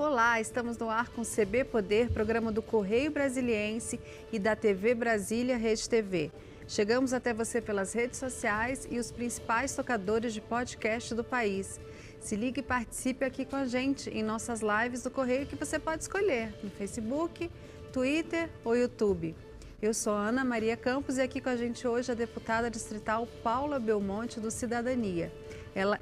Olá, estamos no ar com CB Poder, programa do Correio Brasiliense e da TV Brasília Rede TV. Chegamos até você pelas redes sociais e os principais tocadores de podcast do país. Se ligue e participe aqui com a gente em nossas lives do Correio que você pode escolher no Facebook, Twitter ou YouTube. Eu sou Ana Maria Campos e aqui com a gente hoje a deputada distrital Paula Belmonte do Cidadania.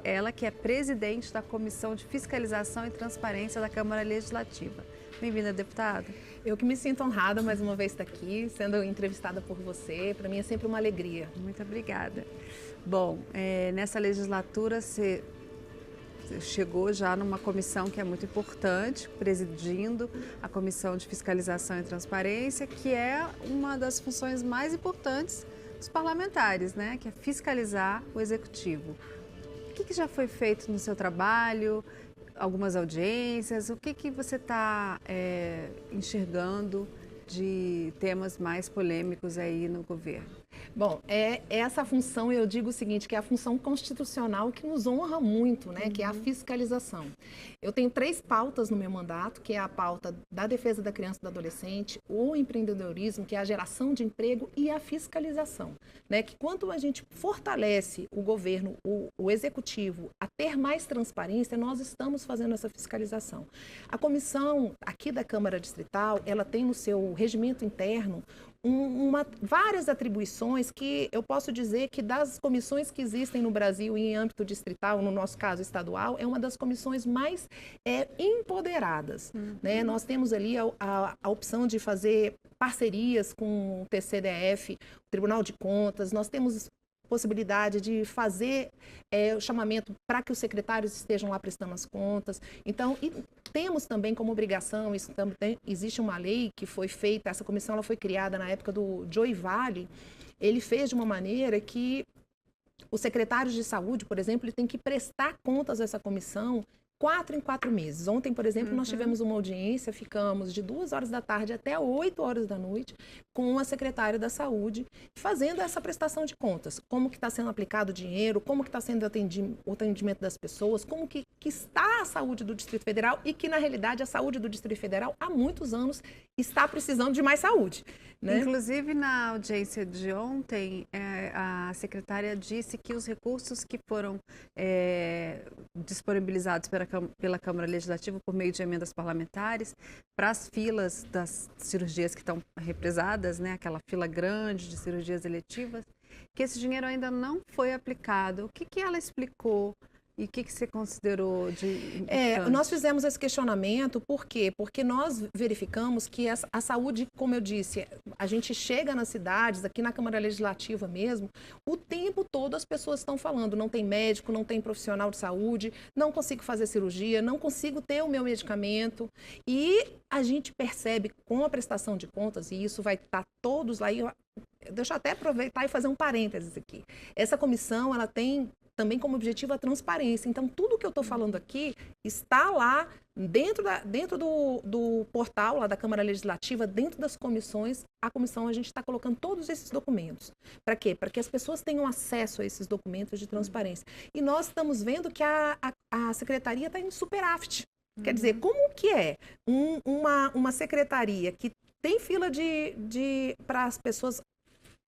Ela que é presidente da Comissão de Fiscalização e Transparência da Câmara Legislativa. Bem-vinda, deputada. Eu que me sinto honrada mais uma vez estar aqui, sendo entrevistada por você. Para mim é sempre uma alegria. Muito obrigada. Bom, nessa legislatura você chegou já numa comissão que é muito importante, presidindo a Comissão de Fiscalização e Transparência, que é uma das funções mais importantes dos parlamentares, né? Que é fiscalizar o Executivo. O que já foi feito no seu trabalho? Algumas audiências? O que você está enxergando de temas mais polêmicos aí no governo? Bom, essa função, eu digo o seguinte, que é a função constitucional que nos honra muito, né? Que é a fiscalização. Eu tenho 3 pautas no meu mandato, que é a pauta da defesa da criança e do adolescente, o empreendedorismo, que é a geração de emprego, e a fiscalização, né? Que quando a gente fortalece o governo, o executivo, a ter mais transparência, nós estamos fazendo essa fiscalização. A comissão aqui da Câmara Distrital, ela tem no seu regimento interno várias atribuições que eu posso dizer que das comissões que existem no Brasil em âmbito distrital, no nosso caso estadual, é uma das comissões mais empoderadas. Né? Nós temos ali a opção de fazer parcerias com o TCDF, o Tribunal de Contas, nós temos possibilidade de fazer o chamamento para que os secretários estejam lá prestando as contas. Então, temos também como obrigação, isso também, existe uma lei que foi feita, essa comissão ela foi criada na época do Joey Vale, ele fez de uma maneira que os secretários de saúde, por exemplo, ele tem que prestar contas a essa comissão 4 em 4 meses. Ontem, por exemplo, nós tivemos uma audiência, ficamos de 2 horas da tarde até 8 horas da noite com a secretária da Saúde, fazendo essa prestação de contas. Como que está sendo aplicado o dinheiro, como que está sendo o atendimento das pessoas, como que está a saúde do Distrito Federal e que, na realidade, a saúde do Distrito Federal, há muitos anos, está precisando de mais saúde. Né? Inclusive, na audiência de ontem, a secretária disse que os recursos que foram disponibilizados pela Câmara Legislativa por meio de emendas parlamentares para as filas das cirurgias que estão represadas, né, aquela fila grande de cirurgias eletivas, que esse dinheiro ainda não foi aplicado. O que ela explicou? E o que você considerou de importante? Nós fizemos esse questionamento, por quê? Porque nós verificamos que a saúde, como eu disse, a gente chega nas cidades, aqui na Câmara Legislativa mesmo, o tempo todo as pessoas estão falando, não tem médico, não tem profissional de saúde, não consigo fazer cirurgia, não consigo ter o meu medicamento. E a gente percebe com a prestação de contas, e isso vai estar todos lá, deixa eu até aproveitar e fazer um parênteses aqui. Essa comissão, ela tem também como objetivo a transparência. Então, tudo que eu estou falando aqui está lá dentro do portal lá da Câmara Legislativa, dentro das comissões. A comissão, a gente está colocando todos esses documentos. Para quê? Para que as pessoas tenham acesso a esses documentos de transparência. E nós estamos vendo que a secretaria está em superávit. Quer dizer, como que é uma secretaria que tem fila para as pessoas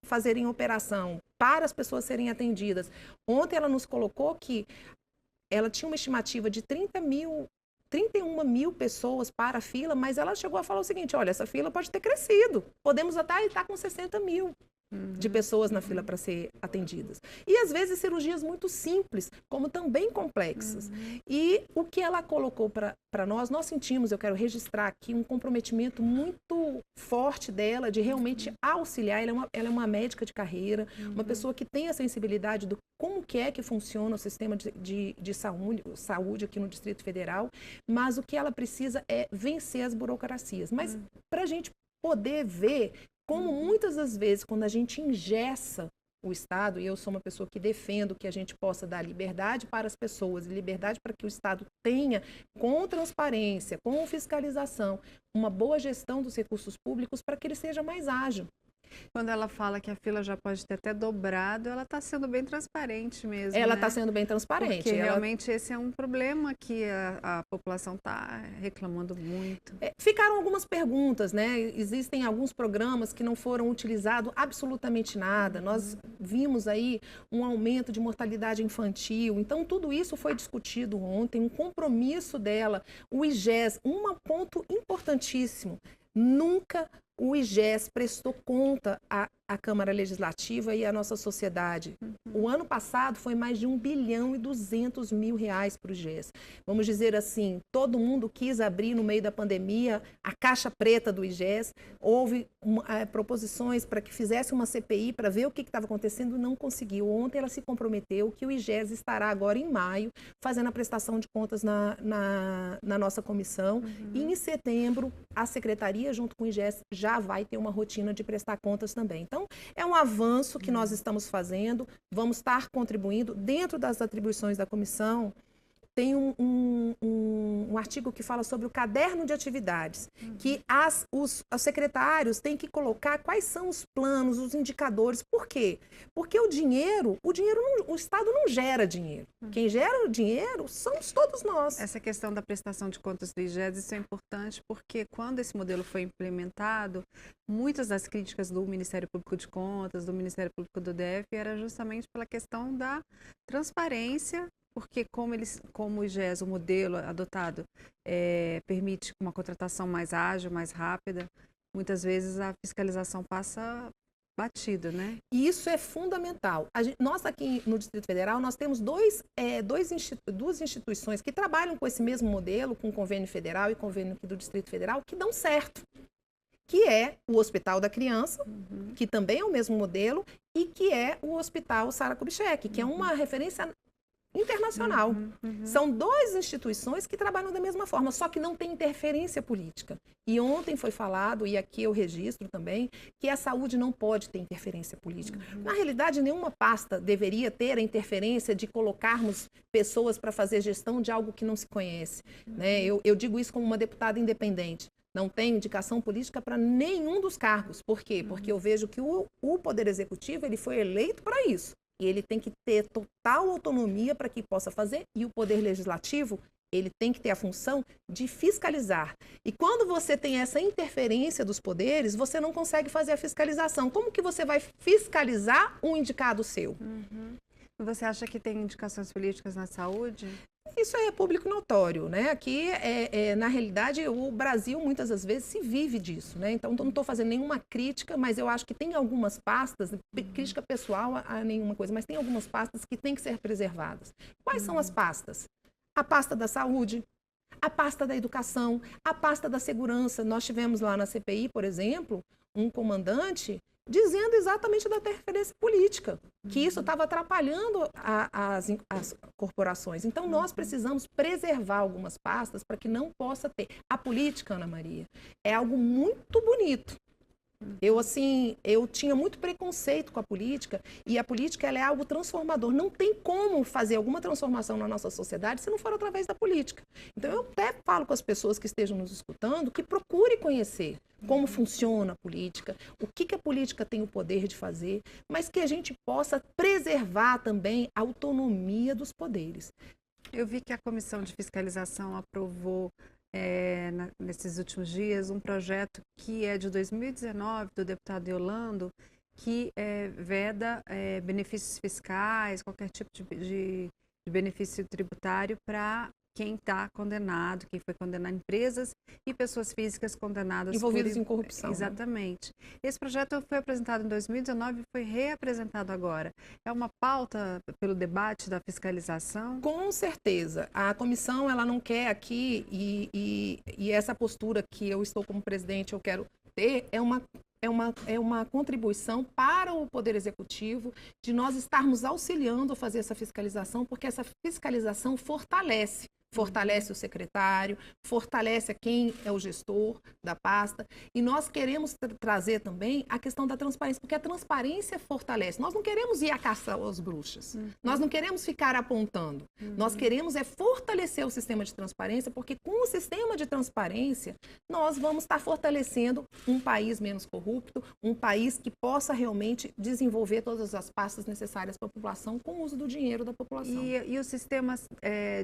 fazerem operação, para as pessoas serem atendidas. Ontem ela nos colocou que ela tinha uma estimativa de 31 mil pessoas para a fila, mas ela chegou a falar o seguinte, olha, essa fila pode ter crescido, podemos até estar com 60 mil de pessoas na fila para ser atendidas. E às vezes cirurgias muito simples, como também complexas. E o que ela colocou para nós sentimos, eu quero registrar aqui, um comprometimento muito forte dela de realmente auxiliar. Ela é uma médica de carreira, uma pessoa que tem a sensibilidade do como que é que funciona o sistema de saúde aqui no Distrito Federal, mas o que ela precisa é vencer as burocracias. Mas para a gente poder ver como muitas das vezes, quando a gente engessa o Estado, e eu sou uma pessoa que defendo que a gente possa dar liberdade para as pessoas, liberdade para que o Estado tenha, com transparência, com fiscalização, uma boa gestão dos recursos públicos para que ele seja mais ágil. Quando ela fala que a fila já pode ter até dobrado, ela está sendo bem transparente mesmo, Ela né? está sendo bem transparente. Porque realmente esse é um problema que a população está reclamando muito. Ficaram algumas perguntas, né? Existem alguns programas que não foram utilizados absolutamente nada. Nós vimos aí um aumento de mortalidade infantil. Então, tudo isso foi discutido ontem, um compromisso dela. O IGES, um ponto importantíssimo, nunca o IGES prestou conta à Câmara Legislativa e à nossa sociedade. O ano passado foi mais de 1,2 bilhão para o IGES. Vamos dizer assim, todo mundo quis abrir no meio da pandemia a caixa preta do IGES. Houve proposições para que fizesse uma CPI para ver o que estava acontecendo e não conseguiu. Ontem ela se comprometeu que o IGES estará agora em maio fazendo a prestação de contas na nossa comissão. E em setembro a secretaria junto com o IGES já vai ter uma rotina de prestar contas também. Então, é um avanço que nós estamos fazendo, vamos estar contribuindo. Dentro das atribuições da comissão, tem um artigo que fala sobre o caderno de atividades, que os secretários têm que colocar quais são os planos, os indicadores. Por quê? Porque o Estado não gera dinheiro. Quem gera o dinheiro somos todos nós. Essa questão da prestação de contas do IGES, isso é importante porque quando esse modelo foi implementado, muitas das críticas do Ministério Público de Contas, do Ministério Público do DF, era justamente pela questão da transparência, porque como o IGES, o modelo adotado, permite uma contratação mais ágil, mais rápida, muitas vezes a fiscalização passa batida, né? E isso é fundamental. Nós aqui no Distrito Federal, nós temos duas instituições que trabalham com esse mesmo modelo, com o convênio federal e convênio aqui do Distrito Federal, que dão certo. Que é o Hospital da Criança, que também é o mesmo modelo, e que é o Hospital Sara Kubitschek, que é uma referência internacional. São duas instituições que trabalham da mesma forma, só que não tem interferência política. E ontem foi falado, e aqui eu registro também, que a saúde não pode ter interferência política. Na realidade, nenhuma pasta deveria ter a interferência de colocarmos pessoas para fazer gestão de algo que não se conhece. Né? Eu digo isso como uma deputada independente. Não tem indicação política para nenhum dos cargos. Por quê? Porque eu vejo que o Poder Executivo ele foi eleito para isso. E ele tem que ter total autonomia para que possa fazer. E o Poder Legislativo, ele tem que ter a função de fiscalizar. E quando você tem essa interferência dos poderes, você não consegue fazer a fiscalização. Como que você vai fiscalizar um indicado seu? Você acha que tem indicações políticas na saúde? Isso é público notório, né? Aqui, na realidade, o Brasil muitas das vezes se vive disso, né? Então, não estou fazendo nenhuma crítica, mas eu acho que tem algumas pastas, crítica pessoal a nenhuma coisa, mas tem algumas pastas que têm que ser preservadas. Quais são as pastas? A pasta da saúde, a pasta da educação, a pasta da segurança. Nós tivemos lá na CPI, por exemplo, um comandante dizendo exatamente da interferência política, que isso estava atrapalhando as corporações. Então, nós precisamos preservar algumas pastas para que não possa ter. A política, Ana Maria, é algo muito bonito. Eu tinha muito preconceito com a política, e a política ela é algo transformador. Não tem como fazer alguma transformação na nossa sociedade se não for através da política. Então, eu até falo com as pessoas que estejam nos escutando que procure conhecer como funciona a política, o que a política tem o poder de fazer, mas que a gente possa preservar também a autonomia dos poderes. Eu vi que a Comissão de Fiscalização aprovou nesses últimos dias um projeto que é de 2019 do deputado Yolando, que veda benefícios fiscais, qualquer tipo de benefício tributário para quem está condenado, quem foi condenado, empresas e pessoas físicas condenadas envolvidas em corrupção. Exatamente. Né? Esse projeto foi apresentado em 2019 e foi reapresentado agora. É uma pauta pelo debate da fiscalização? Com certeza. A comissão ela não quer aqui, e essa postura que eu estou como presidente, eu quero ter, é uma contribuição para o Poder Executivo fortalece o secretário, fortalece quem é o gestor da pasta. E nós queremos trazer também a questão da transparência, porque a transparência fortalece. Nós não queremos ir a caçar as bruxas, nós não queremos ficar apontando. Nós queremos fortalecer o sistema de transparência, porque com o sistema de transparência, nós vamos estar fortalecendo um país menos corrupto, um país que possa realmente desenvolver todas as pastas necessárias para a população com o uso do dinheiro da população. E os sistemas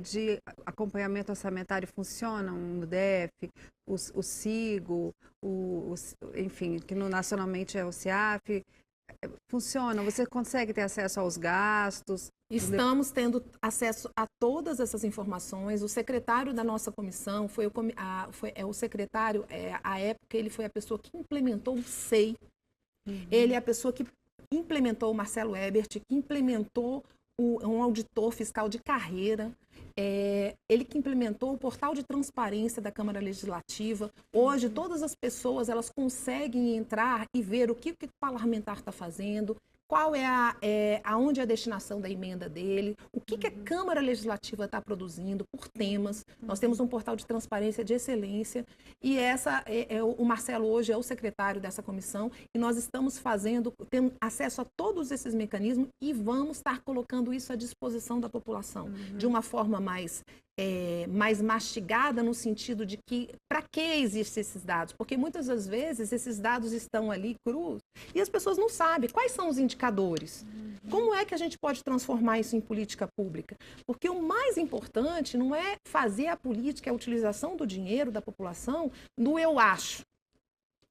de acompanhamento orçamentário funcionam no DF, o SIGO, enfim, que nacionalmente é o CIAF, funcionam? Você consegue ter acesso aos gastos? Estamos tendo acesso a todas essas informações. O secretário da nossa comissão foi o secretário, à época, ele foi a pessoa que implementou o SEI. Ele é a pessoa que implementou o Marcelo Ebert, que implementou um auditor fiscal de carreira, ele que implementou o portal de transparência da Câmara Legislativa. Hoje, todas as pessoas elas conseguem entrar e ver o que o parlamentar está fazendo, qual aonde é a destinação da emenda dele, o que a Câmara Legislativa está produzindo por temas. Nós temos um portal de transparência de excelência e o Marcelo hoje é o secretário dessa comissão e nós estamos tendo acesso a todos esses mecanismos e vamos estar colocando isso à disposição da população de uma forma mais mastigada, no sentido de que, para que existem esses dados? Porque muitas das vezes esses dados estão ali crus e as pessoas não sabem quais são os indicadores. Como é que a gente pode transformar isso em política pública? Porque o mais importante não é fazer a política, a utilização do dinheiro da população no eu acho.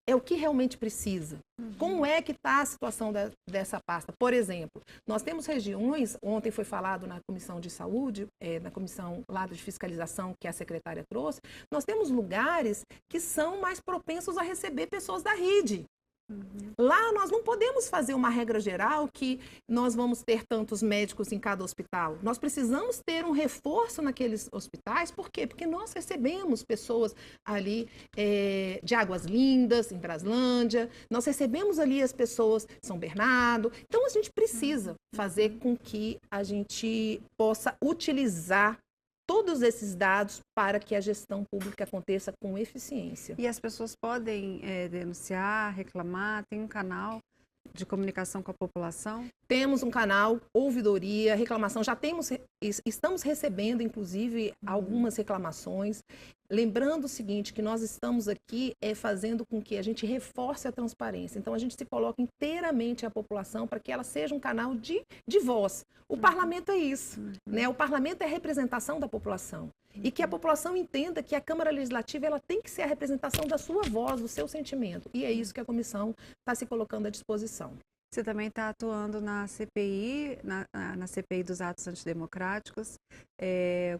É o que realmente precisa. Como é que está a situação dessa pasta? Por exemplo, nós temos regiões, ontem foi falado na Comissão de Saúde, na Comissão lá de Fiscalização que a secretária trouxe, nós temos lugares que são mais propensos a receber pessoas da rede. Lá nós não podemos fazer uma regra geral que nós vamos ter tantos médicos em cada hospital. Nós precisamos ter um reforço naqueles hospitais. Por quê? Porque nós recebemos pessoas ali de Águas Lindas, em Braslândia. Nós recebemos ali as pessoas de São Bernardo. Então a gente precisa fazer com que a gente possa utilizar todos esses dados para que a gestão pública aconteça com eficiência. E as pessoas podem denunciar, reclamar? Tem um canal de comunicação com a população? Temos um canal, ouvidoria, reclamação. Estamos recebendo, inclusive, algumas reclamações. Lembrando o seguinte, que nós estamos aqui fazendo com que a gente reforce a transparência. Então, a gente se coloca inteiramente à população para que ela seja um canal de voz. O parlamento é isso, né? O parlamento é a representação da população. E que a população entenda que a Câmara Legislativa ela tem que ser a representação da sua voz, do seu sentimento. E é isso que a comissão está se colocando à disposição. Você também está atuando na CPI, na CPI dos atos antidemocráticos.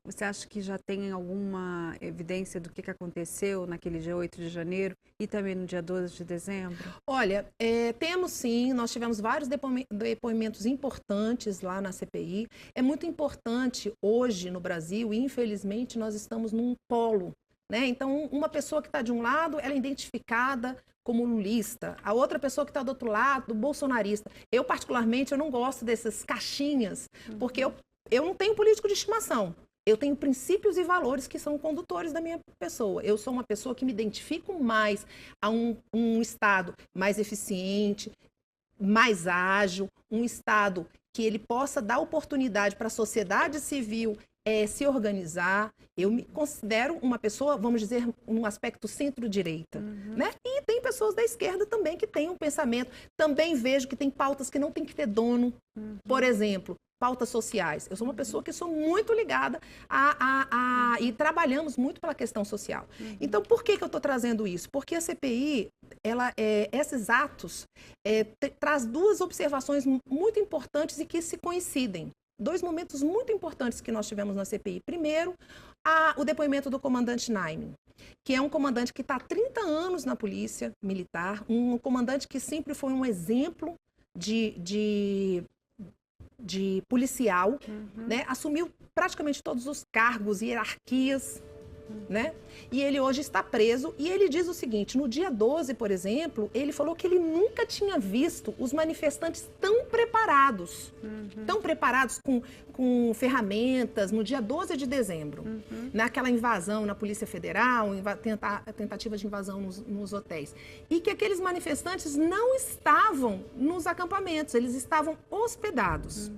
Você acha que já tem alguma evidência do que aconteceu naquele dia 8 de janeiro e também no dia 12 de dezembro? Olha, temos sim, nós tivemos vários depoimentos importantes lá na CPI. É muito importante hoje no Brasil, e infelizmente nós estamos num polo, né? Então, uma pessoa que está de um lado, ela é identificada como lulista, a outra pessoa que está do outro lado, bolsonarista. Eu, particularmente, eu não gosto dessas caixinhas, porque eu não tenho político de estimação. Eu tenho princípios e valores que são condutores da minha pessoa. Eu sou uma pessoa que me identifico mais a um Estado mais eficiente, mais ágil, um Estado que ele possa dar oportunidade para a sociedade civil se organizar. Eu me considero uma pessoa, vamos dizer, num aspecto centro-direita, né? E tem pessoas da esquerda também que têm um pensamento. Também vejo que tem pautas que não tem que ter dono. Por exemplo, pautas sociais. Eu sou uma pessoa que sou muito ligada e trabalhamos muito pela questão social. Então, por que eu estou trazendo isso? Porque a CPI, esses atos, traz duas observações muito importantes e que se coincidem. Dois momentos muito importantes que nós tivemos na CPI. Primeiro, o depoimento do comandante Naime, que é um comandante que está há 30 anos na polícia militar, um comandante que sempre foi um exemplo de policial, né? Assumiu praticamente todos os cargos e hierarquias né? E ele hoje está preso e ele diz o seguinte, no dia 12, por exemplo, ele falou que ele nunca tinha visto os manifestantes tão preparados com ferramentas no dia 12 de dezembro, naquela invasão na Polícia Federal, tentativa de invasão nos hotéis. E que aqueles manifestantes não estavam nos acampamentos, eles estavam hospedados.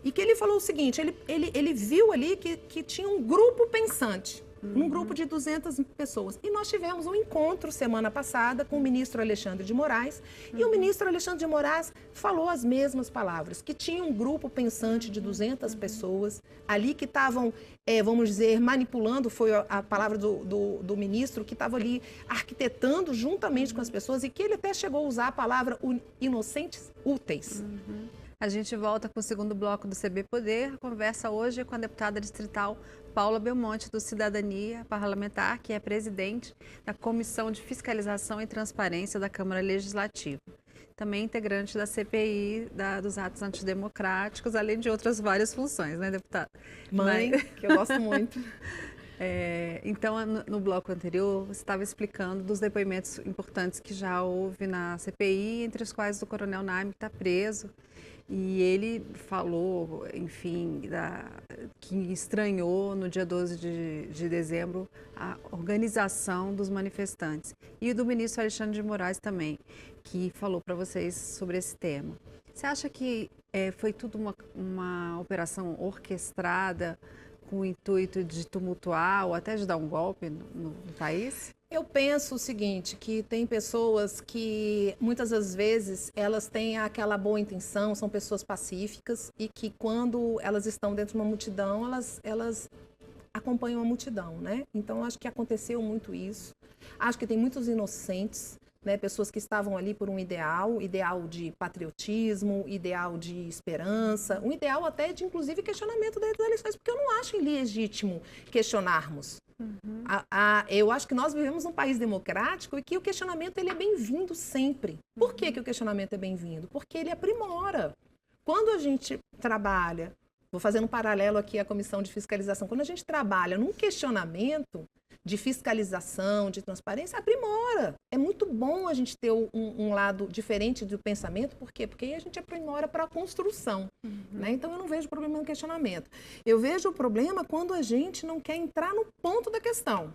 E que ele falou o seguinte, ele viu ali que tinha um grupo pensante, um grupo de 200 pessoas. E nós tivemos um encontro semana passada com o ministro Alexandre de Moraes, e o ministro Alexandre de Moraes falou as mesmas palavras, que tinha um grupo pensante de 200 pessoas ali que estavam, vamos dizer, manipulando, foi a palavra do ministro, que estava ali arquitetando juntamente com as pessoas, e que ele até chegou a usar a palavra inocentes úteis. A gente volta com o segundo bloco do CB Poder. A conversa hoje é com a deputada distrital Paula Belmonte, do Cidadania Parlamentar, que é presidente da Comissão de Fiscalização e Transparência da Câmara Legislativa. Também integrante da CPI dos atos antidemocráticos, além de outras várias funções, né, deputada? Mãe, que eu gosto muito. Então, no bloco anterior, você estava explicando dos depoimentos importantes que já houve na CPI, entre os quais o coronel Naime está preso. E ele falou, enfim, que estranhou no dia 12 de dezembro a organização dos manifestantes. E do ministro Alexandre de Moraes também, que falou para vocês sobre esse tema. Você acha que foi tudo uma operação orquestrada com o intuito de tumultuar ou até de dar um golpe no país? Eu penso o seguinte, que tem pessoas que muitas das vezes elas têm aquela boa intenção, são pessoas pacíficas e que quando elas estão dentro de uma multidão, elas acompanham a multidão, né? Então acho que aconteceu muito isso. Acho que tem muitos inocentes, né? Pessoas que estavam ali por um ideal de patriotismo, ideal de esperança, um ideal até de inclusive questionamento das eleições, porque eu não acho ilegítimo questionarmos. Eu acho que nós vivemos num país democrático e que o questionamento ele é bem-vindo sempre. Por que o questionamento é bem-vindo? Porque ele aprimora. Quando a gente trabalha, vou fazendo um paralelo aqui à Comissão de Fiscalização, quando a gente trabalha num questionamento de fiscalização, de transparência, aprimora. É muito bom a gente ter um lado diferente do pensamento, por quê? Porque aí a gente aprimora para a construção. Né? Então, eu não vejo problema no questionamento. Eu vejo o problema quando a gente não quer entrar no ponto da questão.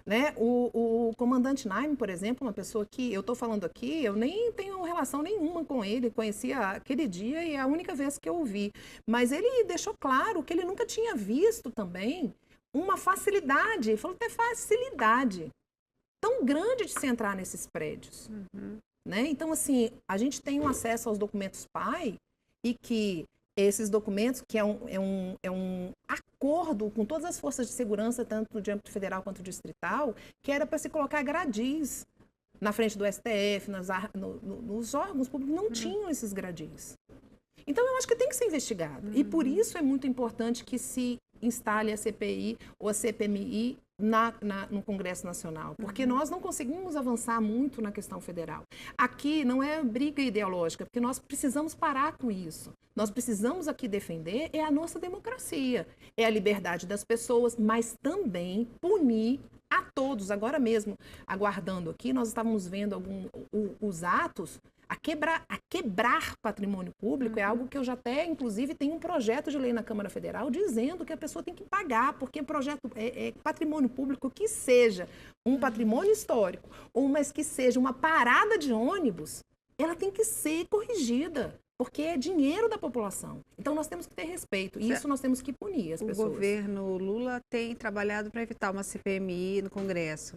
Né? O comandante Naime, por exemplo, uma pessoa que eu estou falando aqui, eu nem tenho relação nenhuma com ele, conheci aquele dia e é a única vez que eu o vi. Mas ele deixou claro que ele nunca tinha visto também uma facilidade, ele falou até facilidade tão grande de se entrar nesses prédios. Né? Então, assim, a gente tem um acesso aos documentos PAI e que esses documentos, que é um acordo com todas as forças de segurança, tanto de âmbito federal quanto distrital, que era para se colocar gradis na frente do STF, nos órgãos públicos, não tinham esses gradis. Então, eu acho que tem que ser investigado. E por isso é muito importante que se instale a CPI ou a CPMI no Congresso Nacional, porque nós não conseguimos avançar muito na questão federal. Aqui não é briga ideológica, porque nós precisamos parar com isso. Nós precisamos aqui defender a nossa democracia, é a liberdade das pessoas, mas também punir a todos. Agora mesmo, aguardando aqui, nós estávamos vendo os atos. A quebrar patrimônio público é algo que eu já até, inclusive, tenho um projeto de lei na Câmara Federal dizendo que a pessoa tem que pagar, porque projeto patrimônio público que seja um patrimônio histórico, ou mas que seja uma parada de ônibus, ela tem que ser corrigida, porque é dinheiro da população. Então, nós temos que ter respeito, e isso nós temos que punir as pessoas. O governo Lula tem trabalhado para evitar uma CPMI no Congresso.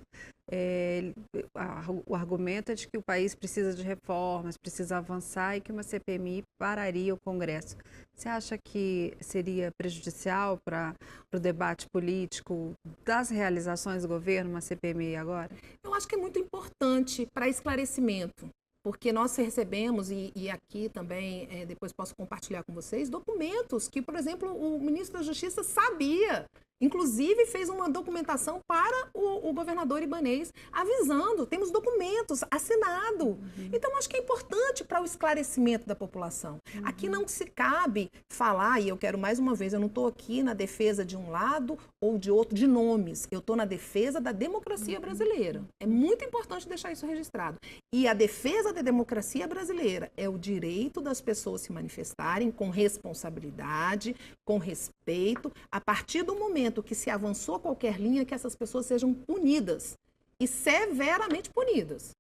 O argumento é de que o país precisa de reformas, precisa avançar e que uma CPMI pararia o Congresso. Você acha que seria prejudicial para o debate político das realizações do governo, uma CPMI agora? Eu acho que é muito importante para esclarecimento. Porque nós recebemos, e aqui também, depois posso compartilhar com vocês, documentos que, por exemplo, o ministro da Justiça sabia. Inclusive, fez uma documentação para o governador Ibanez, avisando, temos documentos assinados. Então, acho que é importante para o esclarecimento da população. Aqui não se cabe falar, e eu quero mais uma vez, eu não estou aqui na defesa de um lado ou de outro, de nomes. Eu estou na defesa da democracia brasileira. É muito importante deixar isso registrado. E a defesa da democracia brasileira é o direito das pessoas se manifestarem com responsabilidade, com respeito, a partir do momento que se avançou qualquer linha, que essas pessoas sejam punidas e severamente punidas.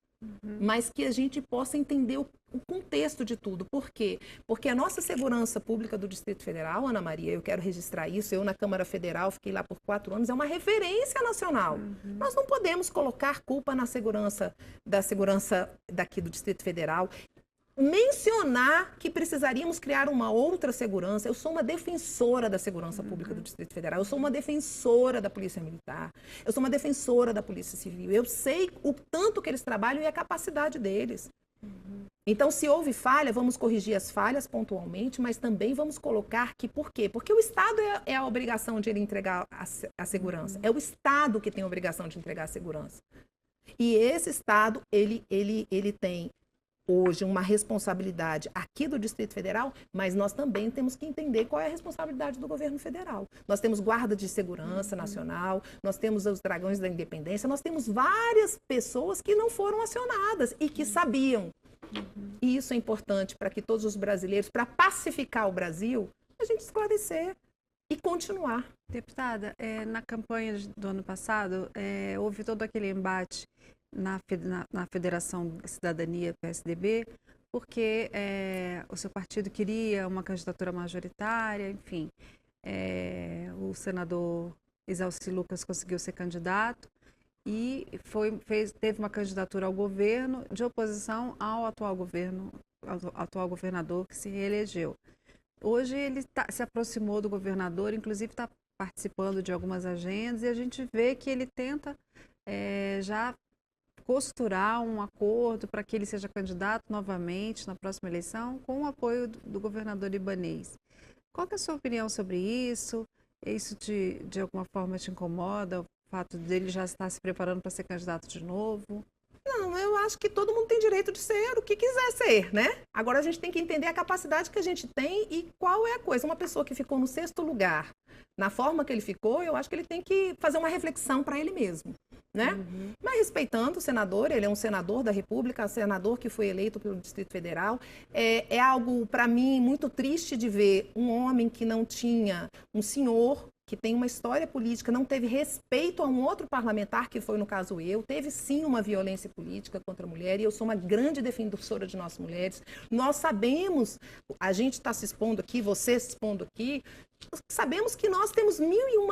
Mas que a gente possa entender o contexto de tudo. Por quê? Porque a nossa segurança pública do Distrito Federal, Ana Maria, eu quero registrar isso, eu na Câmara Federal fiquei lá por 4 anos, é uma referência nacional. Nós não podemos colocar culpa na segurança daqui do Distrito Federal. Mencionar que precisaríamos criar uma outra segurança. Eu sou uma defensora da segurança pública do Distrito Federal, eu sou uma defensora da Polícia Militar, eu sou uma defensora da Polícia Civil, eu sei o tanto que eles trabalham e a capacidade deles. Então, se houve falha, vamos corrigir as falhas pontualmente, mas também vamos colocar que, por quê? Porque o Estado é a obrigação de ele entregar a segurança, é o Estado que tem a obrigação de entregar a segurança. E esse Estado, ele tem hoje uma responsabilidade aqui do Distrito Federal, mas nós também temos que entender qual é a responsabilidade do governo federal. Nós temos Guarda de Segurança Nacional, nós temos os Dragões da Independência, nós temos várias pessoas que não foram acionadas e que sabiam. E isso é importante para que todos os brasileiros, para pacificar o Brasil, a gente esclarecer e continuar. Deputada, na campanha do ano passado, houve todo aquele embate na Federação Cidadania PSDB, porque o seu partido queria uma candidatura majoritária, enfim. O senador Exalci Lucas conseguiu ser candidato e teve uma candidatura ao governo de oposição ao atual governador que se reelegeu. Hoje ele se aproximou do governador, inclusive está participando de algumas agendas, e a gente vê que ele tenta já costurar um acordo para que ele seja candidato novamente na próxima eleição com o apoio do governador Ibanez. Qual que é a sua opinião sobre isso? Isso de alguma forma te incomoda, o fato dele já estar se preparando para ser candidato de novo? Não, eu acho que todo mundo tem direito de ser o que quiser ser, né? Agora a gente tem que entender a capacidade que a gente tem e qual é a coisa. Uma pessoa que ficou no 6º lugar, na forma que ele ficou, eu acho que ele tem que fazer uma reflexão para ele mesmo, né? Mas respeitando o senador, ele é um senador da República, senador que foi eleito pelo Distrito Federal. É algo, para mim, muito triste de ver um homem que não tinha, um senhor que tem uma história política, não teve respeito a um outro parlamentar, que foi no caso eu, teve sim uma violência política contra a mulher, e eu sou uma grande defensora de nós mulheres. Nós sabemos, a gente está se expondo aqui, você se expondo aqui, sabemos que nós temos 1001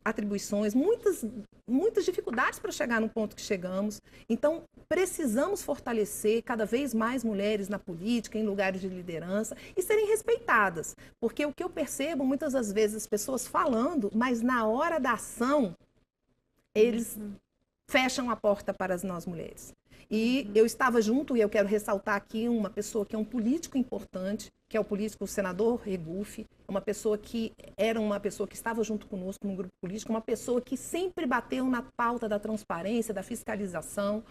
atribuições, muitas dificuldades para chegar no ponto que chegamos. Então, precisamos fortalecer cada vez mais mulheres na política, em lugares de liderança, e serem respeitadas. Porque o que eu percebo, muitas das vezes, as pessoas falando, mas na hora da ação, eles fecham a porta para nós mulheres. E eu estava junto, e eu quero ressaltar aqui uma pessoa que é um político importante, que é o senador Regufe, uma pessoa que era uma pessoa que estava junto conosco no grupo político, uma pessoa que sempre bateu na pauta da transparência, da fiscalização.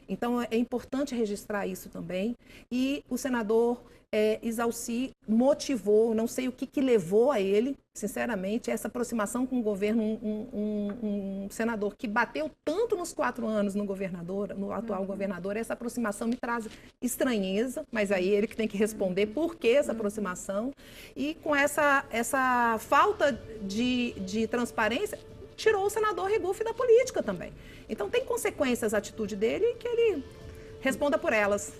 Então, é importante registrar isso também. E o senador Exalci motivou, não sei o que levou a ele, sinceramente, essa aproximação com o governo, um senador que bateu tanto nos 4 anos no atual governador, essa aproximação me traz estranheza, mas aí ele que tem que responder por que essa aproximação. E com essa falta de transparência, tirou o senador Regufe da política também. Então, tem consequências a atitude dele e que ele responda por elas.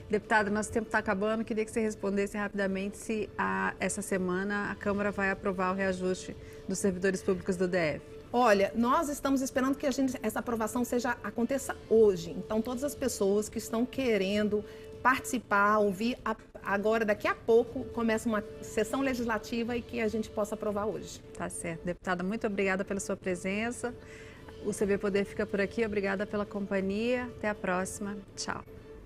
Deputada, nosso tempo está acabando. Queria que você respondesse rapidamente se essa semana a Câmara vai aprovar o reajuste dos servidores públicos do DF. Olha, nós estamos esperando que essa aprovação aconteça hoje. Então, todas as pessoas que estão querendo participar, ouvir, agora, daqui a pouco, começa uma sessão legislativa e que a gente possa aprovar hoje. Tá certo. Deputada, muito obrigada pela sua presença. O CB Poder fica por aqui. Obrigada pela companhia. Até a próxima. Tchau.